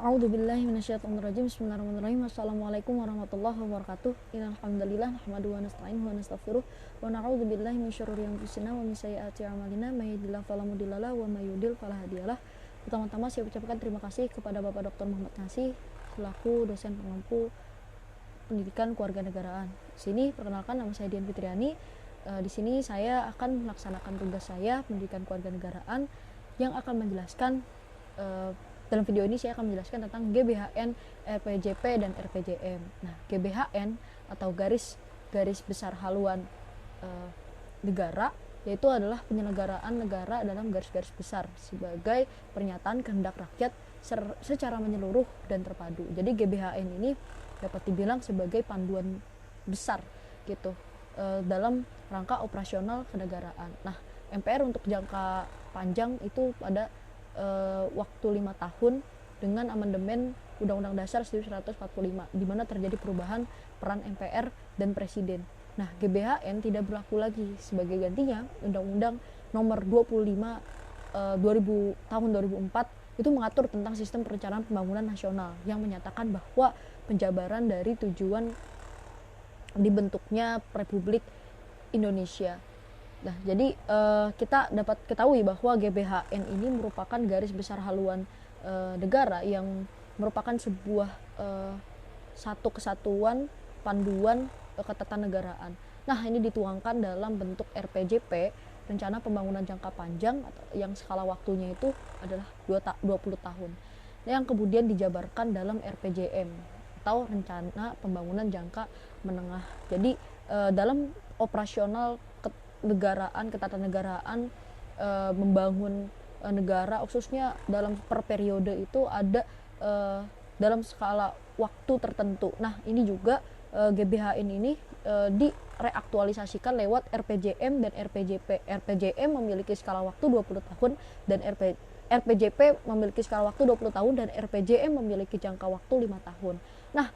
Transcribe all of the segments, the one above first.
A'udzubillahi minasyaitonirrajim. Bismillahirrahmanirrahim. Assalamualaikum warahmatullahi wabarakatuh. Innal hamdalillah nahmaduhu wa nasta'inuhu wa nastaghfiruh wa na'udzubillahi min syururi anfusina wa min sayyiati a'malina may yahdihillahu fala mudhillalah wa may yudhlil fala hadiyalah. Pertama-tama saya ucapkan terima kasih kepada Bapak Dr. Muhammad Ngasih selaku dosen pengampu pendidikan kewarganegaraan. Di sini perkenalkan, nama saya Dian Fitriani. Di sini saya akan melaksanakan tugas saya pendidikan kewarganegaraan yang akan menjelaskan dalam video ini saya akan menjelaskan tentang GBHN, RPJP, dan RPJM. Nah, GBHN atau garis besar haluan negara, yaitu adalah penyelenggaraan negara dalam garis-garis besar sebagai pernyataan kehendak rakyat secara menyeluruh dan terpadu. Jadi GBHN ini dapat dibilang sebagai panduan besar gitu dalam rangka operasional kenegaraan. Nah, MPR untuk jangka panjang itu pada waktu 5 tahun dengan amandemen Undang-Undang Dasar 1945 di mana terjadi perubahan peran MPR dan Presiden. Nah, GBHN tidak berlaku lagi. Sebagai gantinya, Undang-Undang Nomor 25 tahun 2004 itu mengatur tentang sistem perencanaan pembangunan nasional yang menyatakan bahwa penjabaran dari tujuan dibentuknya Republik Indonesia. Nah, jadi kita dapat ketahui bahwa GBHN ini merupakan garis besar haluan negara yang merupakan sebuah satu kesatuan panduan ketatanegaraan. Nah, ini dituangkan dalam bentuk RPJP, rencana pembangunan jangka panjang yang skala waktunya itu adalah 20 tahun. Yang kemudian dijabarkan dalam RPJM atau rencana pembangunan jangka menengah. Jadi dalam operasional ketatanegaraan membangun negara khususnya dalam per periode itu ada dalam skala waktu tertentu. Nah, ini juga GBHN ini direaktualisasikan lewat RPJM dan RPJP. RPJM memiliki skala waktu 20 tahun dan RPJP memiliki skala waktu 20 tahun dan RPJM memiliki jangka waktu 5 tahun. Nah,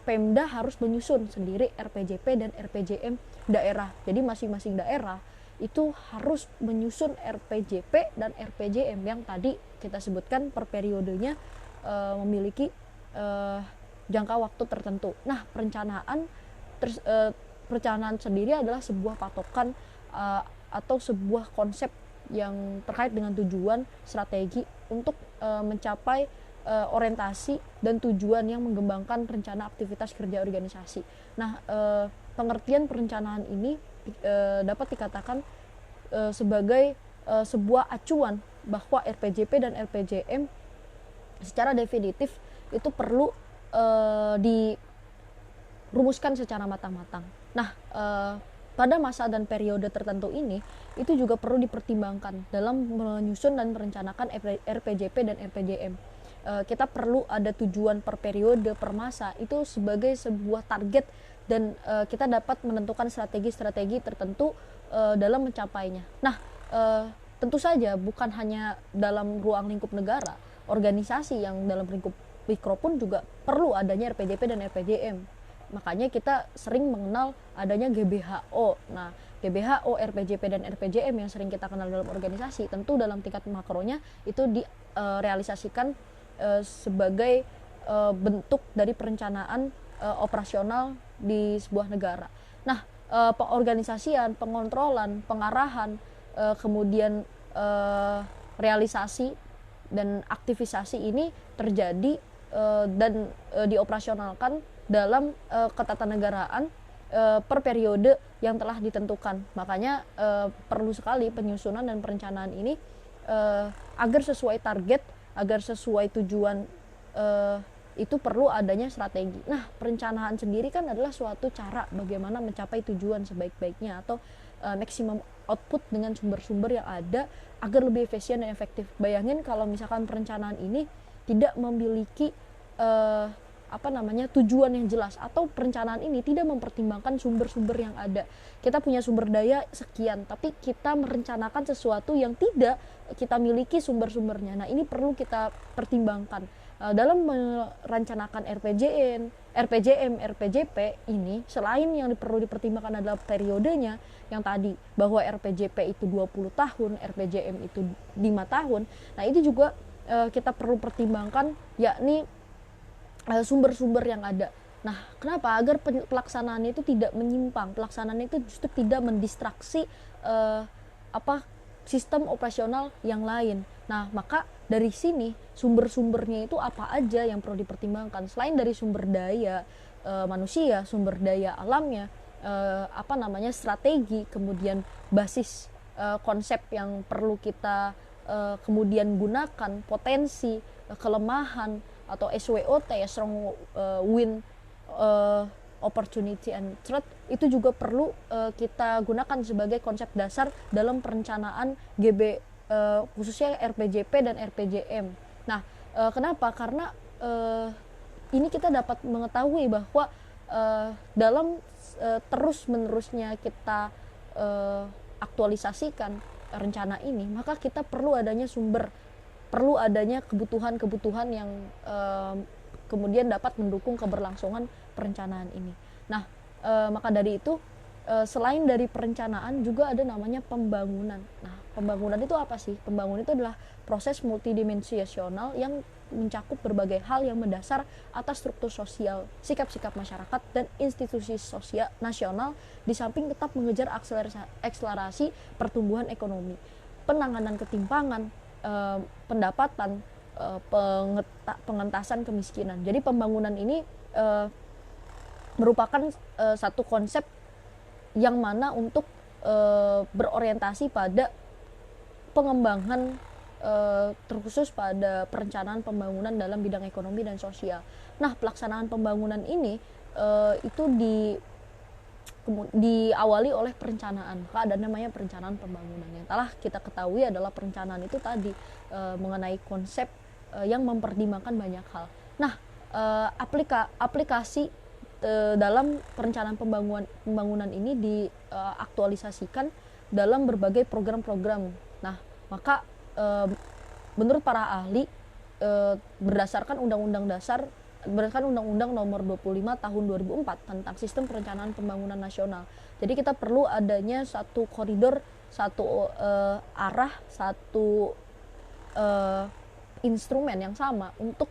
Pemda harus menyusun sendiri RPJP dan RPJM daerah. Jadi masing-masing daerah itu harus menyusun RPJP dan RPJM yang tadi kita sebutkan per periodenya memiliki jangka waktu tertentu. Nah, perencanaan sendiri adalah sebuah patokan atau sebuah konsep yang terkait dengan tujuan strategi untuk mencapai orientasi dan tujuan yang mengembangkan rencana aktivitas kerja organisasi. Nah, pengertian perencanaan ini dapat dikatakan sebagai sebuah acuan bahwa RPJP dan RPJM secara definitif itu perlu dirumuskan secara matang-matang. Nah, pada masa dan periode tertentu ini itu juga perlu dipertimbangkan dalam menyusun dan merencanakan RPJP dan RPJM. Kita perlu ada tujuan per periode, per masa itu sebagai sebuah target dan kita dapat menentukan strategi-strategi tertentu dalam mencapainya. Nah, tentu saja bukan hanya dalam ruang lingkup negara, organisasi yang dalam lingkup mikro pun juga perlu adanya RPJP dan RPJM. Makanya kita sering mengenal adanya GBHO. Nah, GBHO, RPJP dan RPJM yang sering kita kenal dalam organisasi, tentu dalam tingkat makronya itu direalisasikan sebagai bentuk dari perencanaan operasional di sebuah negara. Nah, pengorganisasian, pengontrolan, pengarahan, kemudian realisasi dan aktivisasi ini terjadi dan dioperasionalkan dalam ketatanegaraan per periode yang telah ditentukan. Makanya perlu sekali penyusunan dan perencanaan ini agar sesuai target, agar sesuai tujuan itu perlu adanya strategi. Nah, perencanaan sendiri kan adalah suatu cara bagaimana mencapai tujuan sebaik-baiknya atau maksimum output dengan sumber-sumber yang ada agar lebih efisien dan efektif. Bayangin kalau misalkan perencanaan ini tidak memiliki tujuan yang jelas atau perencanaan ini tidak mempertimbangkan sumber-sumber yang ada. Kita punya sumber daya sekian, tapi kita merencanakan sesuatu yang tidak kita miliki sumber-sumbernya. Nah, ini perlu kita pertimbangkan dalam merencanakan RPJM, RPJP ini. Selain yang perlu dipertimbangkan adalah periodenya yang tadi bahwa RPJP itu 20 tahun, RPJM itu 5 tahun. Nah, itu juga kita perlu pertimbangkan, yakni sumber-sumber yang ada. Nah, kenapa? Agar pelaksanaannya itu tidak menyimpang, pelaksanaannya itu justru tidak mendistraksi sistem operasional yang lain. Nah, maka dari sini sumber-sumbernya itu apa aja yang perlu dipertimbangkan selain dari sumber daya manusia, sumber daya alamnya, strategi, kemudian basis konsep yang perlu kita kemudian gunakan, potensi, kelemahan atau SWOT ya, strong win, opportunity and threat, itu juga perlu kita gunakan sebagai konsep dasar dalam perencanaan GB, khususnya RPJP dan RPJM. Nah, kenapa? Karena ini kita dapat mengetahui bahwa dalam terus menerusnya kita aktualisasikan rencana ini, maka kita perlu adanya sumber, perlu adanya kebutuhan-kebutuhan yang kemudian dapat mendukung keberlangsungan perencanaan ini. Nah, maka dari itu selain dari perencanaan juga ada namanya pembangunan. Nah, pembangunan itu apa sih? Pembangunan itu adalah proses multidimensional yang mencakup berbagai hal yang mendasar atas struktur sosial, sikap-sikap masyarakat, dan institusi sosial nasional, di samping tetap mengejar akselerasi pertumbuhan ekonomi, penanganan ketimpangan pendapatan, pengentasan kemiskinan. Jadi pembangunan ini merupakan satu konsep yang mana untuk berorientasi pada pengembangan terkhusus pada perencanaan pembangunan dalam bidang ekonomi dan sosial. Nah, pelaksanaan pembangunan ini itu diawali oleh perencanaan. Maka ada namanya perencanaan pembangunan. Yang telah kita ketahui adalah perencanaan itu tadi mengenai konsep yang mempertimbangkan banyak hal. Nah, aplikasi dalam perencanaan pembangunan ini diaktualisasikan dalam berbagai program-program. Nah, maka menurut para ahli, berdasarkan Undang-Undang Nomor 25 Tahun 2004 tentang Sistem Perencanaan Pembangunan Nasional. Jadi kita perlu adanya satu koridor, satu arah, satu instrumen yang sama untuk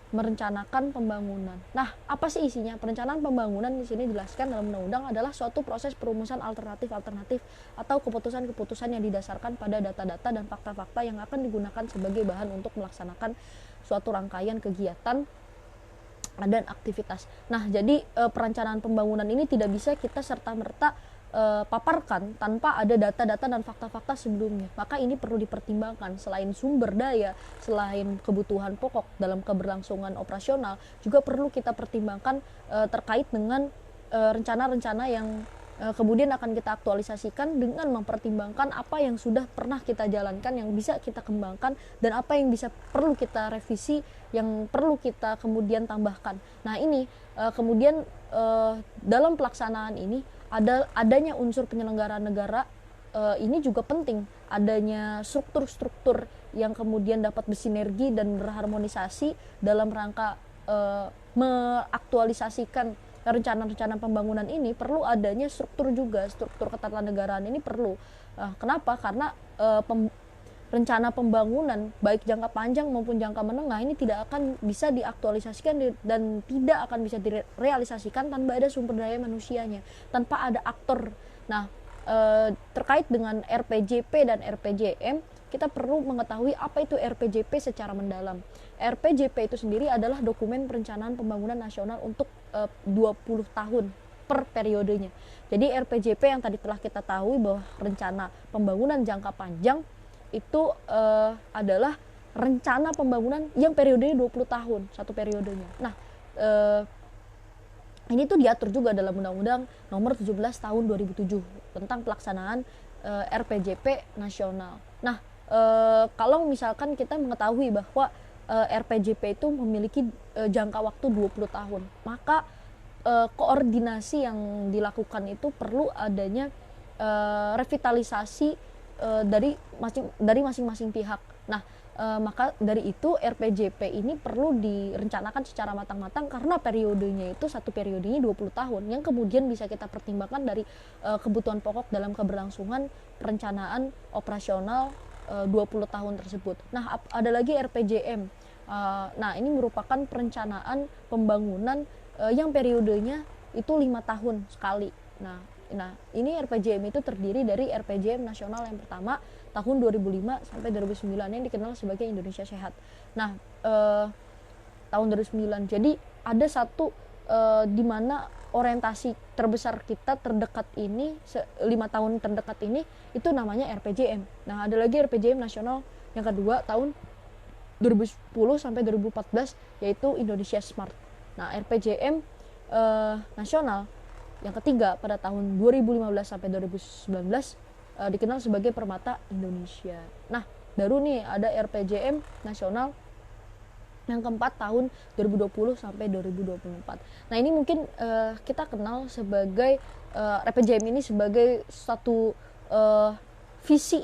merencanakan pembangunan. Nah, apa sih isinya? Perencanaan pembangunan di sini dijelaskan dalam undang-undang adalah suatu proses perumusan alternatif-alternatif atau keputusan-keputusan yang didasarkan pada data-data dan fakta-fakta yang akan digunakan sebagai bahan untuk melaksanakan suatu rangkaian kegiatan dan aktivitas. Nah, jadi perencanaan pembangunan ini tidak bisa kita serta-merta paparkan tanpa ada data-data dan fakta-fakta sebelumnya. Maka ini perlu dipertimbangkan, selain sumber daya, selain kebutuhan pokok dalam keberlangsungan operasional, juga perlu kita pertimbangkan terkait dengan rencana-rencana yang kemudian akan kita aktualisasikan dengan mempertimbangkan apa yang sudah pernah kita jalankan, yang bisa kita kembangkan, dan apa yang bisa perlu kita revisi, yang perlu kita kemudian tambahkan. Nah, ini kemudian dalam pelaksanaan ini adanya unsur penyelenggaraan negara ini juga penting, adanya struktur-struktur yang kemudian dapat bersinergi dan berharmonisasi dalam rangka meaktualisasikan rencana-rencana pembangunan ini. Perlu adanya struktur juga, struktur ketatanegaraan ini perlu. Kenapa? Karena rencana pembangunan baik jangka panjang maupun jangka menengah ini tidak akan bisa diaktualisasikan dan tidak akan bisa direalisasikan tanpa ada sumber daya manusianya, tanpa ada aktor. Nah, terkait dengan RPJP dan RPJM, kita perlu mengetahui apa itu RPJP secara mendalam. RPJP itu sendiri adalah dokumen perencanaan pembangunan nasional untuk 20 tahun per periodenya. Jadi RPJP yang tadi telah kita tahu bahwa rencana pembangunan jangka panjang itu adalah rencana pembangunan yang periodenya 20 tahun, satu periodenya. Nah, ini tuh diatur juga dalam Undang-Undang Nomor 17 Tahun 2007 tentang pelaksanaan RPJP nasional. Nah, kalau misalkan kita mengetahui bahwa RPJP itu memiliki jangka waktu 20 tahun, maka koordinasi yang dilakukan itu perlu adanya revitalisasi dari masing-masing pihak. Nah, maka dari itu RPJP ini perlu direncanakan secara matang-matang karena periodenya itu satu periodenya 20 tahun yang kemudian bisa kita pertimbangkan dari kebutuhan pokok dalam keberlangsungan perencanaan operasional 20 tahun tersebut. Nah, ada lagi RPJM. Nah, ini merupakan perencanaan pembangunan yang periodenya itu 5 tahun sekali. Nah, ini RPJM itu terdiri dari RPJM nasional yang pertama tahun 2005 sampai 2009 yang dikenal sebagai Indonesia Sehat. Nah, tahun 2009. Jadi ada satu di mana orientasi terbesar kita terdekat ini 5 tahun terdekat ini itu namanya RPJM. Nah, ada lagi RPJM nasional yang kedua tahun 2010 sampai 2014 yaitu Indonesia Smart. Nah, RPJM nasional yang ketiga pada tahun 2015 sampai 2019 dikenal sebagai Permata Indonesia. Nah, baru nih ada RPJM nasional yang keempat tahun 2020 sampai 2024. Nah, ini mungkin kita kenal sebagai RPJM ini sebagai satu visi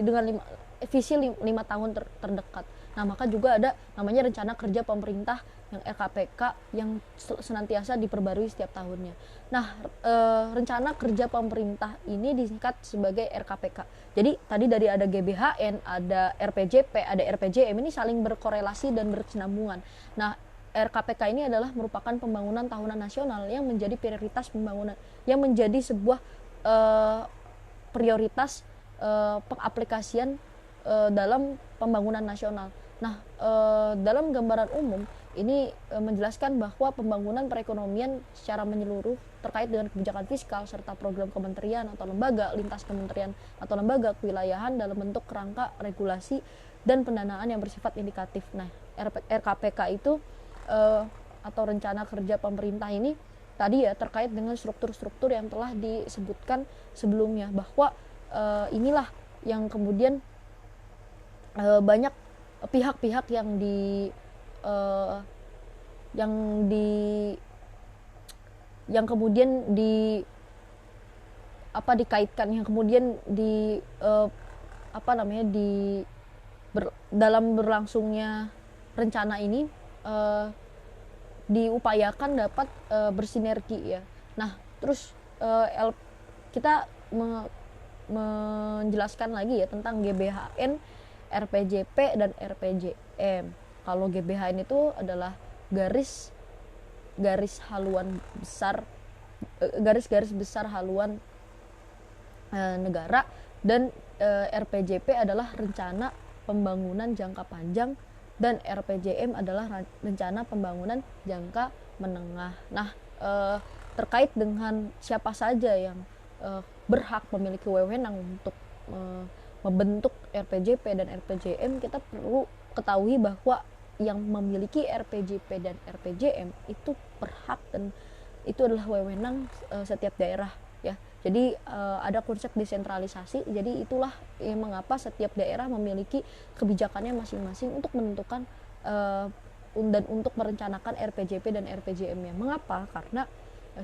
dengan 5 tahun terdekat. Nah, maka juga ada namanya rencana kerja pemerintah yang RKPK yang senantiasa diperbarui setiap tahunnya. Nah, rencana kerja pemerintah ini disingkat sebagai RKPK. Jadi tadi dari ada GBHN, ada RPJP, ada RPJM, ini saling berkorelasi dan berkesinambungan. Nah, RKPK ini adalah merupakan pembangunan tahunan nasional yang menjadi prioritas pembangunan, yang menjadi sebuah prioritas pengaplikasian dalam pembangunan nasional. Nah, dalam gambaran umum ini menjelaskan bahwa pembangunan perekonomian secara menyeluruh terkait dengan kebijakan fiskal serta program kementerian atau lembaga, lintas kementerian atau lembaga kewilayahan dalam bentuk kerangka regulasi dan pendanaan yang bersifat indikatif. Nah, RKPK itu atau rencana kerja pemerintah ini tadi ya terkait dengan struktur-struktur yang telah disebutkan sebelumnya, bahwa inilah yang kemudian banyak pihak-pihak yang kemudian dikaitkan, yang kemudian dalam berlangsungnya rencana ini diupayakan dapat bersinergi ya. Nah, terus kita menjelaskan lagi ya tentang GBHN, RPJP dan RPJM. Kalau GBHN itu adalah garis haluan besar, garis-garis besar haluan negara, dan RPJP adalah rencana pembangunan jangka panjang, dan RPJM adalah rencana pembangunan jangka menengah. Nah, terkait dengan siapa saja yang berhak memiliki wewenang untuk membentuk RPJP dan RPJM, kita perlu ketahui bahwa yang memiliki RPJP dan RPJM itu berhak dan itu adalah wewenang setiap daerah ya. Jadi ada konsep desentralisasi. Jadi itulah yang mengapa setiap daerah memiliki kebijakannya masing-masing untuk menentukan dan untuk merencanakan RPJP dan RPJM-nya. Mengapa? Karena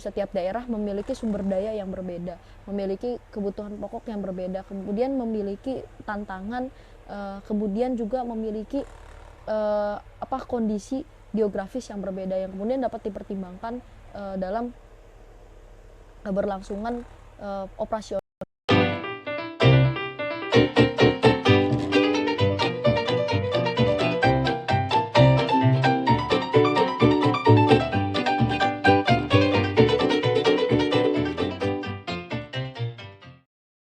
setiap daerah memiliki sumber daya yang berbeda, memiliki kebutuhan pokok yang berbeda, kemudian memiliki tantangan, kemudian juga memiliki kondisi geografis yang berbeda yang kemudian dapat dipertimbangkan dalam berlangsungan operasional